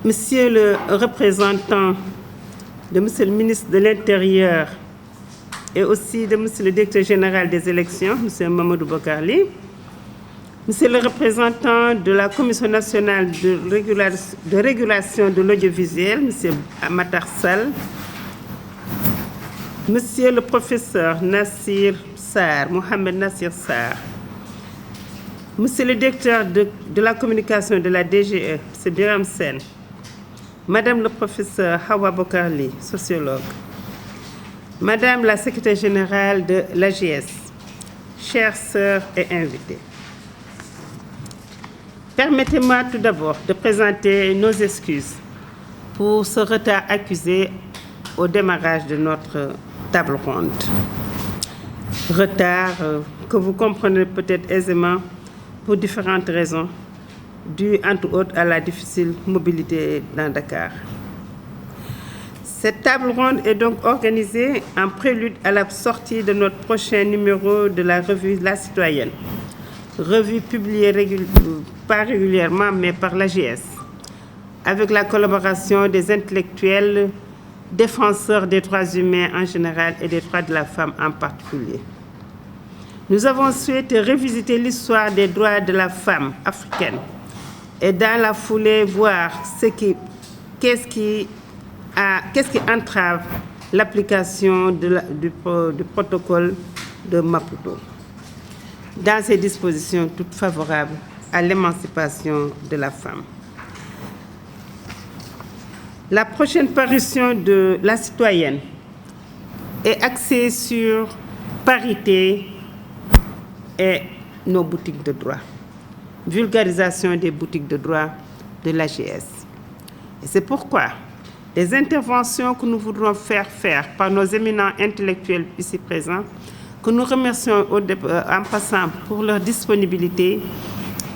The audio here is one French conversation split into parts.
Monsieur le représentant de Monsieur le ministre de l'Intérieur et aussi de Monsieur le directeur général des élections, Monsieur Mamadou Bokar Ly, Monsieur le représentant de la Commission nationale de régulation de l'audiovisuel, Monsieur Matar Sall, Monsieur le professeur Nassir Sarr, Mohamed Nassir Sarr, Monsieur le directeur de la communication de la DGE, M. Biram Sen, Madame le professeur Hawa Bokar Ly, sociologue, Madame la secrétaire générale de l'AGS, chères sœurs et invités. Permettez-moi tout d'abord de présenter nos excuses pour ce retard accusé au démarrage de notre table ronde. Retard que vous comprenez peut-être aisément pour différentes raisons, dues entre autres à la difficile mobilité dans Dakar. Cette table ronde est donc organisée en prélude à la sortie de notre prochain numéro de la revue La Citoyenne, revue publiée pas régulièrement mais par l'AGS, avec la collaboration des intellectuels, défenseurs des droits humains en général et des droits de la femme en particulier. Nous avons souhaité revisiter l'histoire des droits de la femme africaine et dans la foulée voir qu'est-ce qui entrave l'application du protocole de Maputo dans ces dispositions toutes favorables à l'émancipation de la femme. La prochaine parution de La Citoyenne est axée sur parité et nos boutiques de droit, vulgarisation des boutiques de droit de l'AGS. Et c'est pourquoi les interventions que nous voudrons faire par nos éminents intellectuels ici présents, que nous remercions en passant pour leur disponibilité,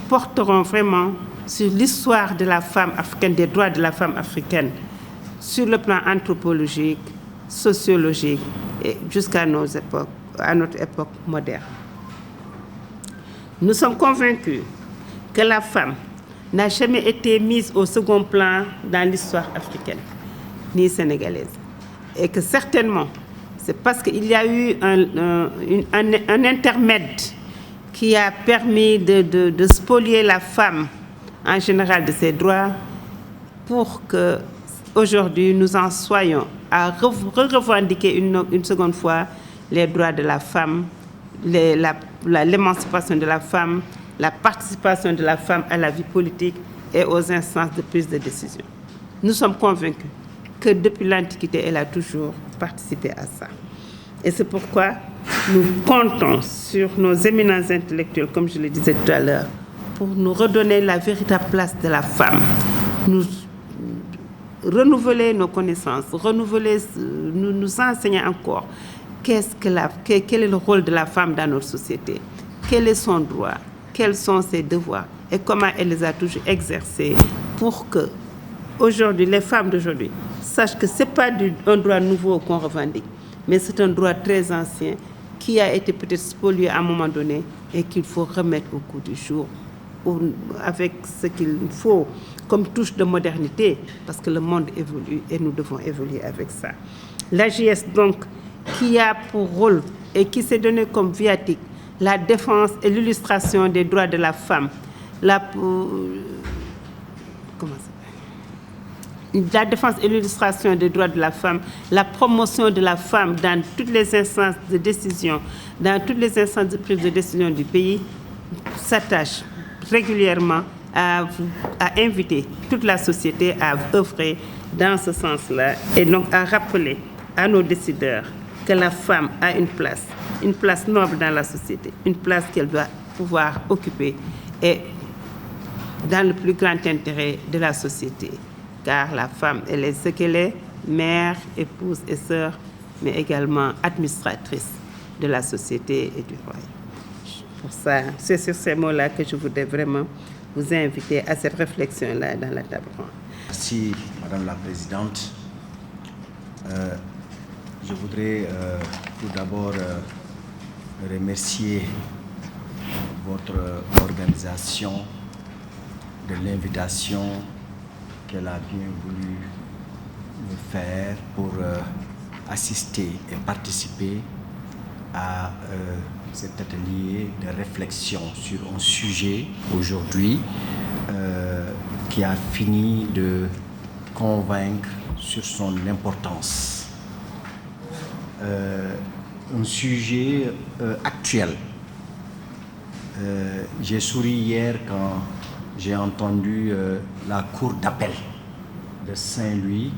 porteront vraiment sur l'histoire de la femme africaine, des droits de la femme africaine, sur le plan anthropologique, sociologique et jusqu'à notre époque moderne. Nous sommes convaincus que la femme n'a jamais été mise au second plan dans l'histoire africaine, ni sénégalaise. Et que certainement, c'est parce qu'il y a eu un intermède qui a permis de spolier la femme en général de ses droits pour qu'aujourd'hui nous en soyons à revendiquer une seconde fois les droits de la femme, l'émancipation de la femme, la participation de la femme à la vie politique et aux instances de prise de décision. Nous sommes convaincus que depuis l'Antiquité, elle a toujours participé à ça. Et c'est pourquoi nous comptons sur nos éminents intellectuels, comme je le disais tout à l'heure, pour nous redonner la véritable place de la femme, nous renouveler nos connaissances, nous enseigner encore quel est le rôle de la femme dans notre société, quel est son droit, quels sont ses devoirs et comment elle les a toujours exercés pour que aujourd'hui, les femmes d'aujourd'hui sachent que ce n'est pas un droit nouveau qu'on revendique, mais c'est un droit très ancien qui a été peut-être spolié à un moment donné et qu'il faut remettre au goût du jour avec ce qu'il faut comme touche de modernité, parce que le monde évolue et nous devons évoluer avec ça. L'AGS, donc, qui a pour rôle et qui s'est donné comme viatique la défense et l'illustration des droits de la femme, la défense et l'illustration des droits de la femme, la promotion de la femme dans toutes les instances de décision, dans toutes les instances de prise de décision du pays, s'attache régulièrement à inviter toute la société à œuvrer dans ce sens-là et donc à rappeler à nos décideurs que la femme a une place noble dans la société, une place qu'elle doit pouvoir occuper et dans le plus grand intérêt de la société. Car la femme, elle est ce qu'elle est, mère, épouse et sœur, mais également administratrice de la société et du royaume. Pour ça, c'est sur ces mots-là que je voudrais vraiment vous inviter à cette réflexion-là dans la table ronde. Merci, Madame la Présidente. Je voudrais tout d'abord remercier votre organisation de l'invitation qu'elle a bien voulu me faire pour assister et participer à cet atelier de réflexion sur un sujet aujourd'hui qui a fini de convaincre sur son importance. Un sujet actuel. J'ai souri hier quand j'ai entendu la cour d'appel de Saint-Louis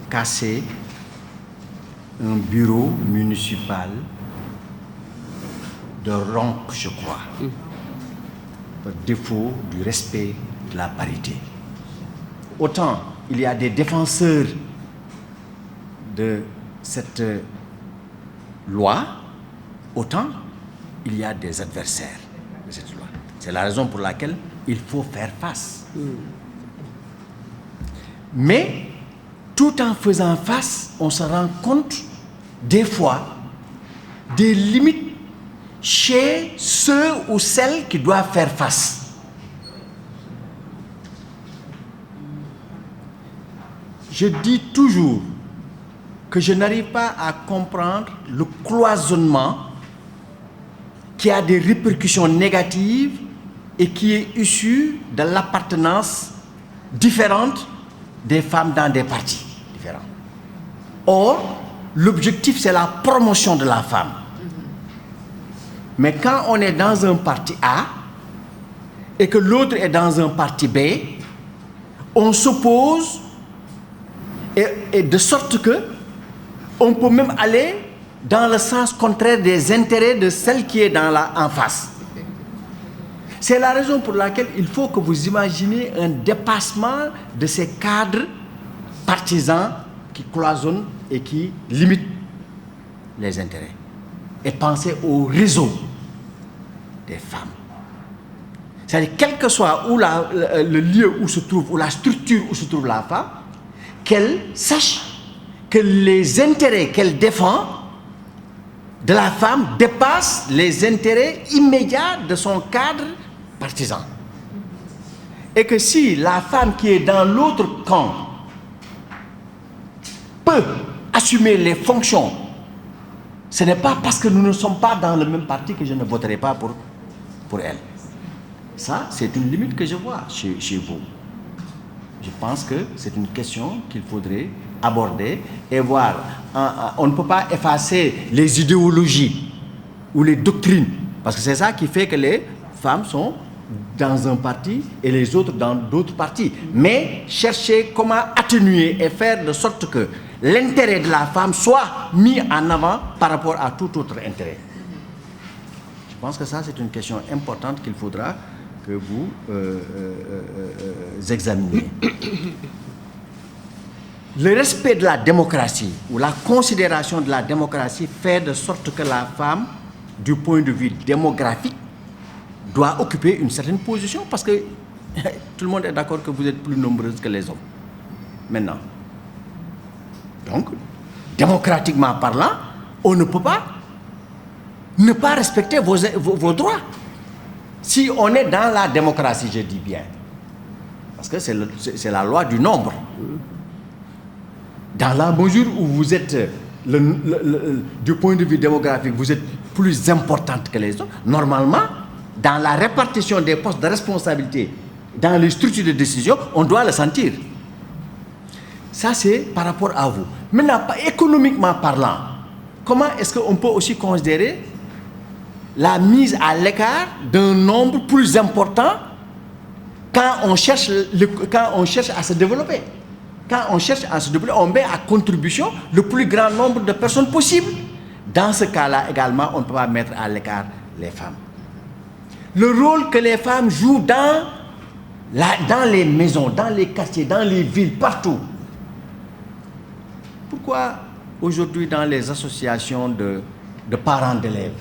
casser un bureau municipal de Ronc, je crois, par défaut du respect de la parité. Autant il y a des défenseurs de cette loi, autant il y a des adversaires de cette loi. C'est la raison pour laquelle il faut faire face. Mais tout en faisant face, on se rend compte des fois des limites chez ceux ou celles qui doivent faire face. Je dis toujours que je n'arrive pas à comprendre le cloisonnement qui a des répercussions négatives et qui est issu de l'appartenance différente des femmes dans des partis différents. Or, l'objectif, c'est la promotion de la femme. Mais quand on est dans un parti A et que l'autre est dans un parti B, on s'oppose et de sorte que on peut même aller dans le sens contraire des intérêts de celle qui est en face. C'est la raison pour laquelle il faut que vous imaginez un dépassement de ces cadres partisans qui cloisonnent et qui limitent les intérêts. Et pensez au réseau des femmes. C'est-à-dire, quel que soit où le lieu où se trouve, ou la structure où se trouve la femme, qu'elle sache que les intérêts qu'elle défend de la femme dépassent les intérêts immédiats de son cadre partisan. Et que si la femme qui est dans l'autre camp peut assumer les fonctions, ce n'est pas parce que nous ne sommes pas dans le même parti que je ne voterai pas pour elle. Ça, c'est une limite que je vois chez vous. Je pense que c'est une question qu'il faudrait aborder et voir. On ne peut pas effacer les idéologies ou les doctrines, parce que c'est ça qui fait que les femmes sont dans un parti et les autres dans d'autres partis. Mais chercher comment atténuer et faire de sorte que l'intérêt de la femme soit mis en avant par rapport à tout autre intérêt. Je pense que ça, c'est une question importante qu'il faudra que vous examiniez. Le respect de la démocratie ou la considération de la démocratie fait de sorte que la femme, du point de vue démographique, doit occuper une certaine position parce que tout le monde est d'accord que vous êtes plus nombreuses que les hommes. Maintenant. Donc, démocratiquement parlant, on ne peut pas ne pas respecter vos droits. Si on est dans la démocratie, je dis bien, parce que c'est la loi du nombre. Dans la mesure où vous êtes, du point de vue démographique, vous êtes plus importante que les autres, normalement, dans la répartition des postes de responsabilité, dans les structures de décision, on doit le sentir. Ça, c'est par rapport à vous. Maintenant, économiquement parlant, comment est-ce qu'on peut aussi considérer la mise à l'écart d'un nombre plus important quand on cherche à se développer? Quand on cherche à se développer, on met à contribution le plus grand nombre de personnes possible. Dans ce cas-là, également, on ne peut pas mettre à l'écart les femmes. Le rôle que les femmes jouent dans les maisons, dans les quartiers, dans les villes, partout. Pourquoi aujourd'hui dans les associations de parents d'élèves,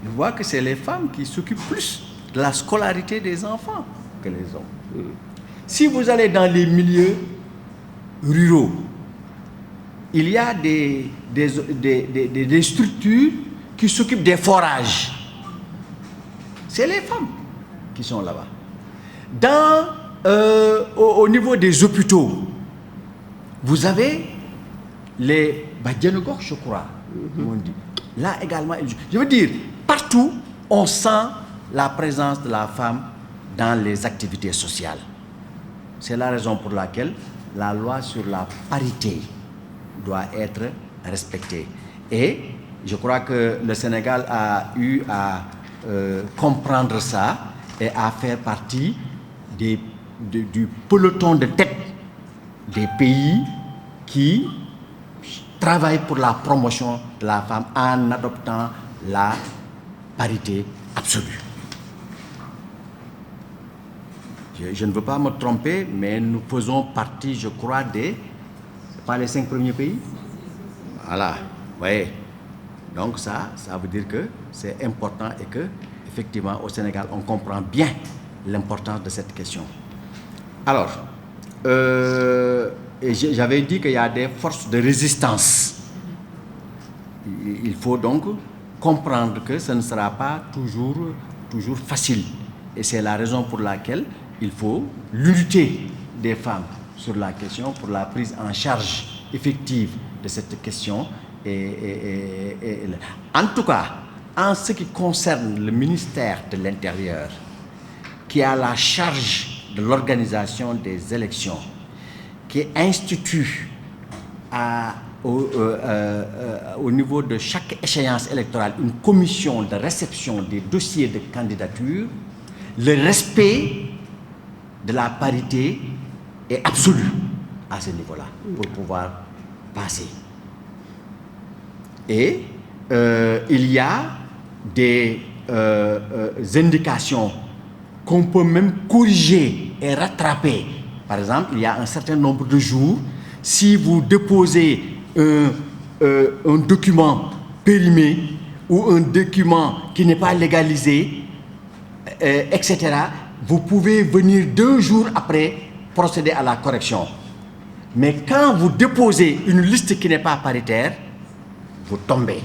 je vois que c'est les femmes qui s'occupent plus de la scolarité des enfants que les hommes. Si vous allez dans les milieux ruraux, il y a des structures qui s'occupent des forages. C'est les femmes qui sont là-bas. Dans au niveau des hôpitaux, vous avez les Badianogor, je crois, on dit. Là également, je veux dire, partout, on sent la présence de la femme dans les activités sociales. C'est la raison pour laquelle la loi sur la parité doit être respectée. Et je crois que le Sénégal a eu à comprendre ça et à faire partie du peloton de tête des pays qui travaillent pour la promotion de la femme en adoptant la parité absolue. Je ne veux pas me tromper, mais nous faisons partie, je crois, pas les 5 premiers pays. Voilà, oui. Donc ça veut dire que c'est important et que, effectivement, au Sénégal, on comprend bien l'importance de cette question. Alors, j'avais dit qu'il y a des forces de résistance. Il faut donc comprendre que ce ne sera pas toujours facile. Et c'est la raison pour laquelle il faut l'unité des femmes sur la question pour la prise en charge effective de cette question. En tout cas, en ce qui concerne le ministère de l'Intérieur, qui a la charge de l'organisation des élections, qui institue au niveau de chaque échéance électorale une commission de réception des dossiers de candidature, le respect de la parité est absolu à ce niveau-là pour pouvoir passer. Et il y a des indications qu'on peut même corriger et rattraper. Par exemple, il y a un certain nombre de jours, si vous déposez un document périmé ou un document qui n'est pas légalisé, etc., vous pouvez venir 2 jours après procéder à la correction. Mais quand vous déposez une liste qui n'est pas paritaire, vous tombez.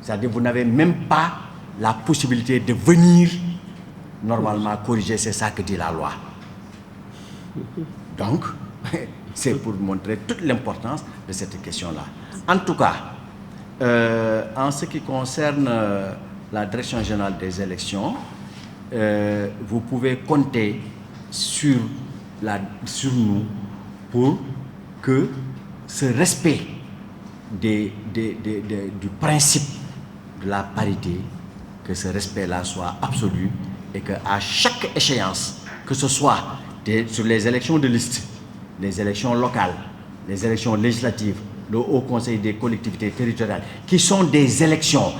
C'est-à-dire que vous n'avez même pas la possibilité de venir normalement corriger, c'est ça que dit la loi. Donc, c'est pour montrer toute l'importance de cette question-là. En tout cas, en ce qui concerne la Direction générale des élections, vous pouvez compter sur nous pour que ce respect du principe de la parité, que ce respect-là soit absolu et qu'à chaque échéance, que ce soit sur les élections de liste, les élections locales, les élections législatives, le Haut Conseil des collectivités territoriales, qui sont des élections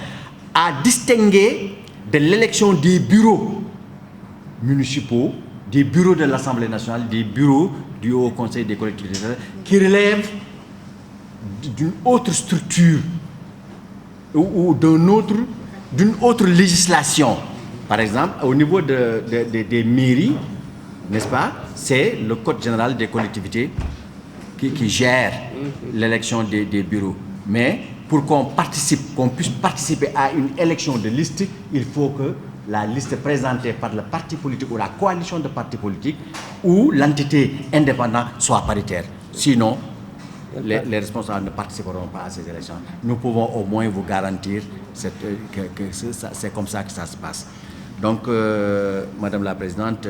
à distinguer de l'élection des bureaux municipaux, des bureaux de l'Assemblée nationale, des bureaux du Haut Conseil des collectivités territoriales, qui relèvent d'une autre structure ou d'une autre législation. Par exemple, au niveau des mairies, n'est-ce pas, c'est le Code général des collectivités qui gère l'élection des bureaux. Mais pour qu'on puisse participer à une élection de liste, il faut que la liste présentée par le parti politique ou la coalition de partis politiques ou l'entité indépendante soit paritaire. Sinon, les responsables ne participeront pas à ces élections. Nous pouvons au moins vous garantir que c'est comme ça que ça se passe. Donc, Madame la Présidente,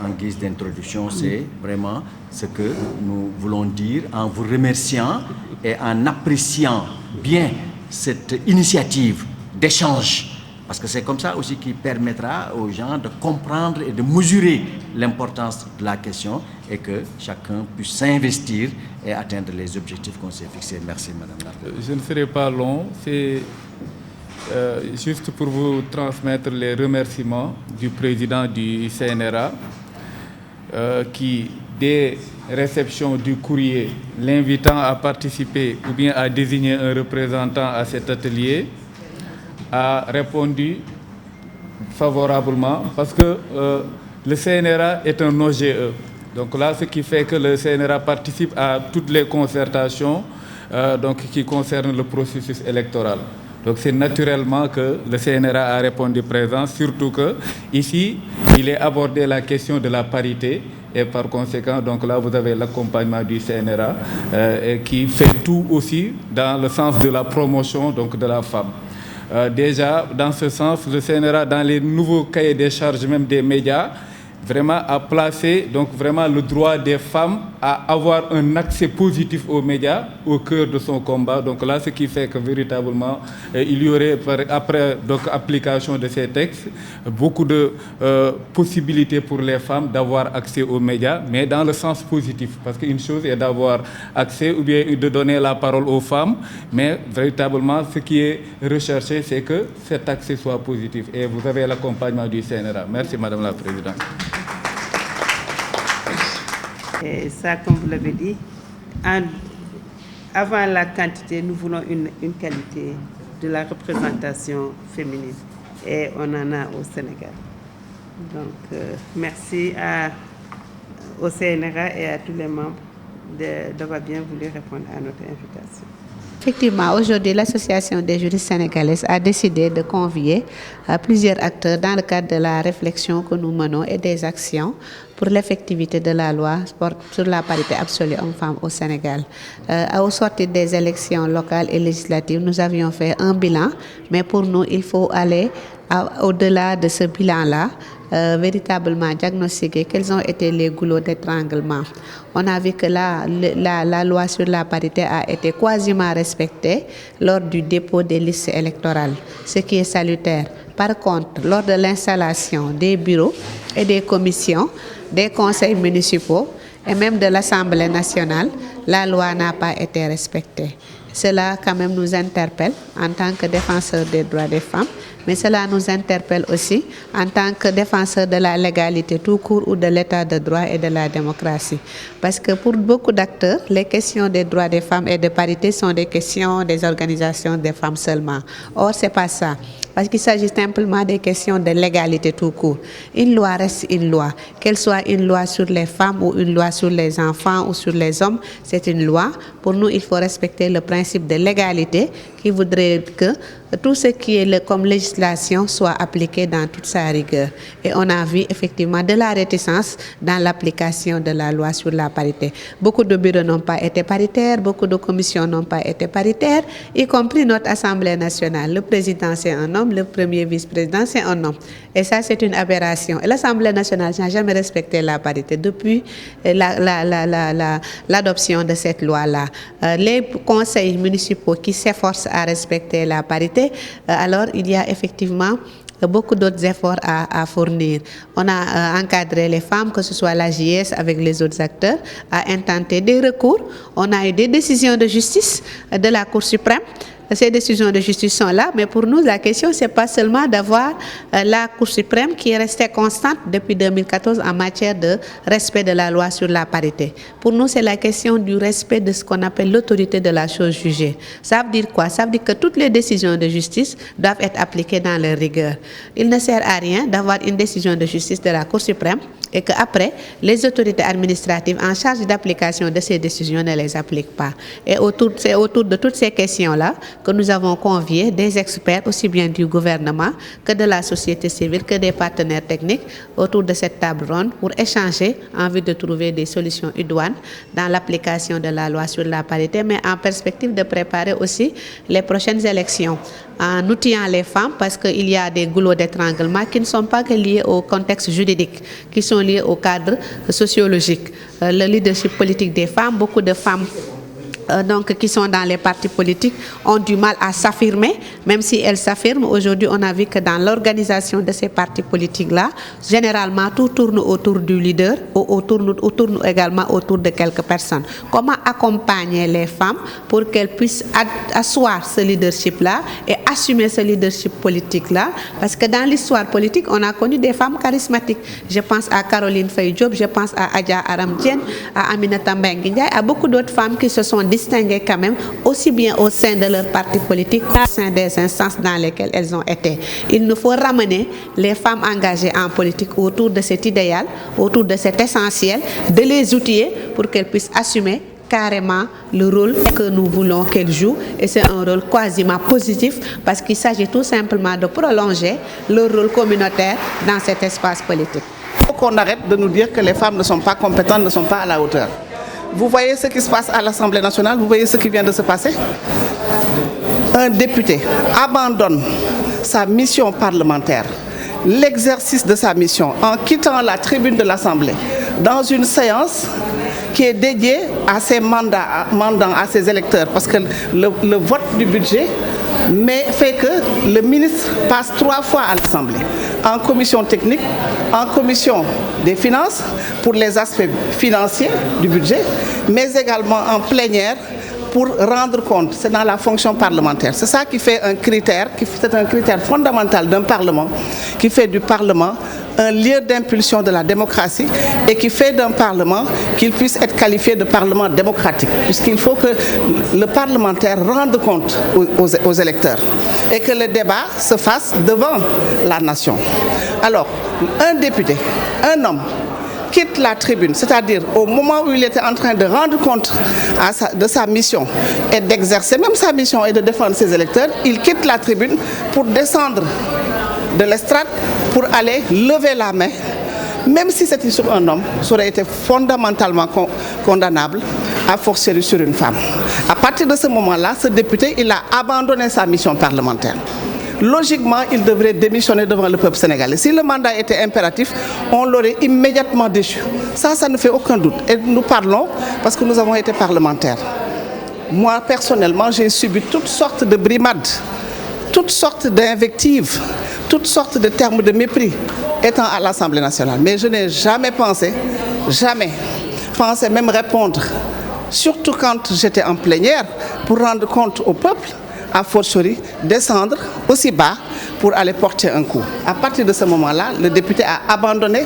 en guise d'introduction, c'est vraiment ce que nous voulons dire en vous remerciant et en appréciant bien cette initiative d'échange. Parce que c'est comme ça aussi qui permettra aux gens de comprendre et de mesurer l'importance de la question et que chacun puisse s'investir et atteindre les objectifs qu'on s'est fixés. Merci, Madame la Présidente. Je ne serai pas long. C'est juste pour vous transmettre les remerciements du président du CNRA qui, dès réception du courrier l'invitant à participer ou bien à désigner un représentant à cet atelier, a répondu favorablement parce que le CNRA est un OGE. Donc là, ce qui fait que le CNRA participe à toutes les concertations qui concernent le processus électoral. Donc c'est naturellement que le CNRA a répondu présent, surtout que ici, il est abordé la question de la parité. Et par conséquent, donc là, vous avez l'accompagnement du CNRA qui fait tout aussi dans le sens de la promotion donc, de la femme. Déjà, dans ce sens, le CNRA, dans les nouveaux cahiers des charges même des médias, vraiment a placé donc vraiment le droit des femmes à avoir un accès positif aux médias au cœur de son combat. Donc là, ce qui fait que véritablement, il y aurait, après donc, application de ces textes, beaucoup de possibilités pour les femmes d'avoir accès aux médias, mais dans le sens positif. Parce qu'une chose est d'avoir accès ou bien de donner la parole aux femmes, mais véritablement, ce qui est recherché, c'est que cet accès soit positif. Et vous avez l'accompagnement du CNRA. Merci, Madame la Présidente. Et ça, comme vous l'avez dit, avant la quantité, nous voulons une qualité de la représentation féminine. Et on en a au Sénégal. Donc, merci au CNRA et à tous les membres d'avoir bien voulu répondre à notre invitation. Effectivement, aujourd'hui, l'Association des juristes sénégalaises a décidé de convier plusieurs acteurs dans le cadre de la réflexion que nous menons et des actions pour l'effectivité de la loi sur la parité absolue hommes-femmes au Sénégal. Au sortir des élections locales et législatives, nous avions fait un bilan, mais pour nous, il faut aller au-delà de ce bilan-là, véritablement diagnostiquer quels ont été les goulots d'étranglement. On a vu que la loi sur la parité a été quasiment respectée lors du dépôt des listes électorales, ce qui est salutaire. Par contre, lors de l'installation des bureaux et des commissions, des conseils municipaux et même de l'Assemblée nationale, la loi n'a pas été respectée. Cela quand même nous interpelle en tant que défenseurs des droits des femmes, mais cela nous interpelle aussi en tant que défenseurs de la légalité tout court ou de l'état de droit et de la démocratie. Parce que pour beaucoup d'acteurs, les questions des droits des femmes et de parité sont des questions des organisations des femmes seulement. Or, ce n'est pas ça. Parce qu'il s'agit simplement des questions de légalité tout court. Une loi reste une loi. Qu'elle soit une loi sur les femmes ou une loi sur les enfants ou sur les hommes, c'est une loi. Pour nous, il faut respecter le principe de légalité qui voudrait que tout ce qui est comme législation soit appliqué dans toute sa rigueur. Et on a vu effectivement de la réticence dans l'application de la loi sur la parité. Beaucoup de bureaux n'ont pas été paritaires, beaucoup de commissions n'ont pas été paritaires, y compris notre Assemblée nationale. Le président, c'est un homme, le premier vice-président, c'est un homme. Et ça, c'est une aberration. Et l'Assemblée nationale n'a jamais respecté la parité depuis l'adoption de cette loi-là. Les conseils municipaux qui s'efforcent à respecter la parité, alors il y a effectivement beaucoup d'autres efforts à fournir. On a encadré les femmes, que ce soit la JS avec les autres acteurs, à intenter des recours. On a eu des décisions de justice de la Cour suprême. Ces décisions de justice sont là, mais pour nous, la question, ce n'est pas seulement d'avoir la Cour suprême qui est restée constante depuis 2014 en matière de respect de la loi sur la parité. Pour nous, c'est la question du respect de ce qu'on appelle l'autorité de la chose jugée. Ça veut dire quoi? Ça veut dire que toutes les décisions de justice doivent être appliquées dans leur rigueur. Il ne sert à rien d'avoir une décision de justice de la Cour suprême et qu'après, les autorités administratives en charge d'application de ces décisions ne les appliquent pas. Et c'est autour de toutes ces questions-là que nous avons convié des experts, aussi bien du gouvernement que de la société civile, que des partenaires techniques, autour de cette table ronde pour échanger en vue de trouver des solutions idoines dans l'application de la loi sur la parité, mais en perspective de préparer aussi les prochaines élections, en outillant les femmes, parce qu'il y a des goulots d'étranglement qui ne sont pas que liés au contexte juridique, qui sont liés au cadre sociologique. Le leadership politique des femmes, beaucoup de femmes qui sont dans les partis politiques ont du mal à s'affirmer, même si elles s'affirment. Aujourd'hui, on a vu que dans l'organisation de ces partis politiques-là, généralement, tout tourne autour du leader ou tourne également autour de quelques personnes. Comment accompagner les femmes pour qu'elles puissent asseoir ce leadership-là et assumer ce leadership politique-là? Parce que dans l'histoire politique, on a connu des femmes charismatiques. Je pense à Caroline Faye Diop, je pense à Adja Aram Diène, à Aminata Mbengue Ndiaye, à beaucoup d'autres femmes qui se sont distinguées quand même, aussi bien au sein de leur parti politique qu'au sein des instances dans lesquelles elles ont été. Il nous faut ramener les femmes engagées en politique autour de cet idéal, autour de cet essentiel, de les outiller pour qu'elles puissent assumer carrément le rôle que nous voulons qu'elle joue, et c'est un rôle quasiment positif parce qu'il s'agit tout simplement de prolonger le rôle communautaire dans cet espace politique. Il faut qu'on arrête de nous dire que les femmes ne sont pas compétentes, ne sont pas à la hauteur. Vous voyez ce qui se passe à l'Assemblée nationale, vous voyez ce qui vient de se passer. Un député abandonne sa mission parlementaire, l'exercice de sa mission, en quittant la tribune de l'Assemblée dans une séance qui est dédiée à ses mandats, à ses électeurs, parce que le vote du budget fait que le ministre passe 3 fois à l'Assemblée, en commission technique, en commission des finances pour les aspects financiers du budget, mais également en plénière pour rendre compte. C'est dans la fonction parlementaire. C'est ça qui fait un critère, c'est un critère fondamental d'un Parlement, qui fait du Parlement un lieu d'impulsion de la démocratie et qui fait d'un Parlement qu'il puisse être qualifié de Parlement démocratique, puisqu'il faut que le parlementaire rende compte aux électeurs et que le débat se fasse devant la nation. Alors, un député, un homme, quitte la tribune, c'est-à-dire au moment où il était en train de rendre compte de sa mission et d'exercer même sa mission et de défendre ses électeurs, il quitte la tribune pour descendre de l'estrade pour aller lever la main, même si c'était sur un homme, ça aurait été fondamentalement condamnable, a fortiori sur une femme. À partir de ce moment-là, ce député, il a abandonné sa mission parlementaire. Logiquement, il devrait démissionner devant le peuple sénégalais. Si le mandat était impératif, on l'aurait immédiatement déchu. Ça ne fait aucun doute. Et nous parlons parce que nous avons été parlementaires. Moi, personnellement, j'ai subi toutes sortes de brimades, toutes sortes d'invectives, toutes sortes de termes de mépris étant à l'Assemblée nationale. Mais je n'ai jamais pensé même répondre, surtout quand j'étais en plénière, pour rendre compte au peuple, à fortiori, descendre aussi bas pour aller porter un coup. À partir de ce moment-là, le député a abandonné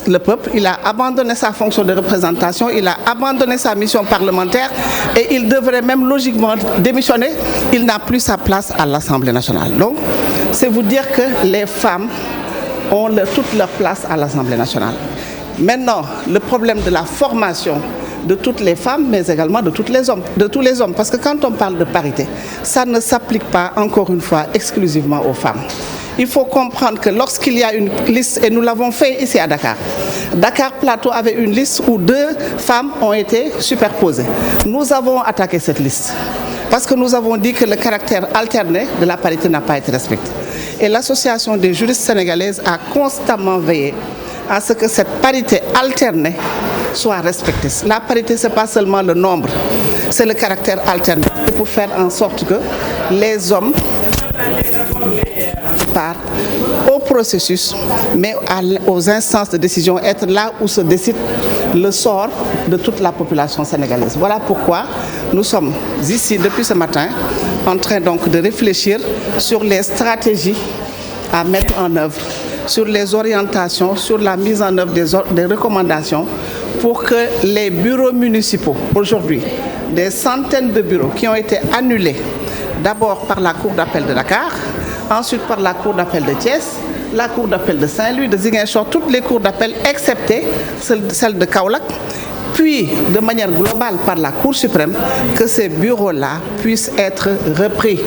le peuple, il a abandonné sa fonction de représentation, il a abandonné sa mission parlementaire et il devrait même logiquement démissionner. Il n'a plus sa place à l'Assemblée nationale. Donc, c'est vous dire que les femmes ont toute leur place à l'Assemblée nationale. Maintenant, le problème de la formation de toutes les femmes, mais également de tous les hommes. Parce que quand on parle de parité, ça ne s'applique pas, encore une fois, exclusivement aux femmes. Il faut comprendre que lorsqu'il y a une liste, et nous l'avons fait ici à Dakar, Dakar Plateau avait une liste où 2 femmes ont été superposées. Nous avons attaqué cette liste parce que nous avons dit que le caractère alterné de la parité n'a pas été respecté. Et l'Association des juristes sénégalaises a constamment veillé à ce que cette parité alternée soit respectée. La parité, ce n'est pas seulement le nombre, c'est le caractère alterné. C'est pour faire en sorte que les hommes partent au processus, mais aux instances de décision, être là où se décide le sort de toute la population sénégalaise. Voilà pourquoi nous sommes ici depuis ce matin en train donc de réfléchir sur les stratégies à mettre en œuvre, sur les orientations, sur la mise en œuvre des recommandations pour que les bureaux municipaux, aujourd'hui, des centaines de bureaux qui ont été annulés, d'abord par la Cour d'appel de Dakar, ensuite par la Cour d'appel de Thiès, la Cour d'appel de Saint-Louis, de Ziguinchor, toutes les cours d'appel excepté celle de Kaolack, puis de manière globale par la Cour suprême, que ces bureaux-là puissent être repris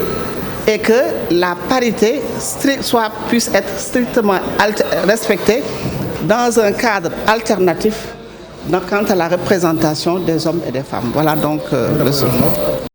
et que la parité puisse être strictement respectée dans un cadre alternatif quant à la représentation des hommes et des femmes. Voilà donc le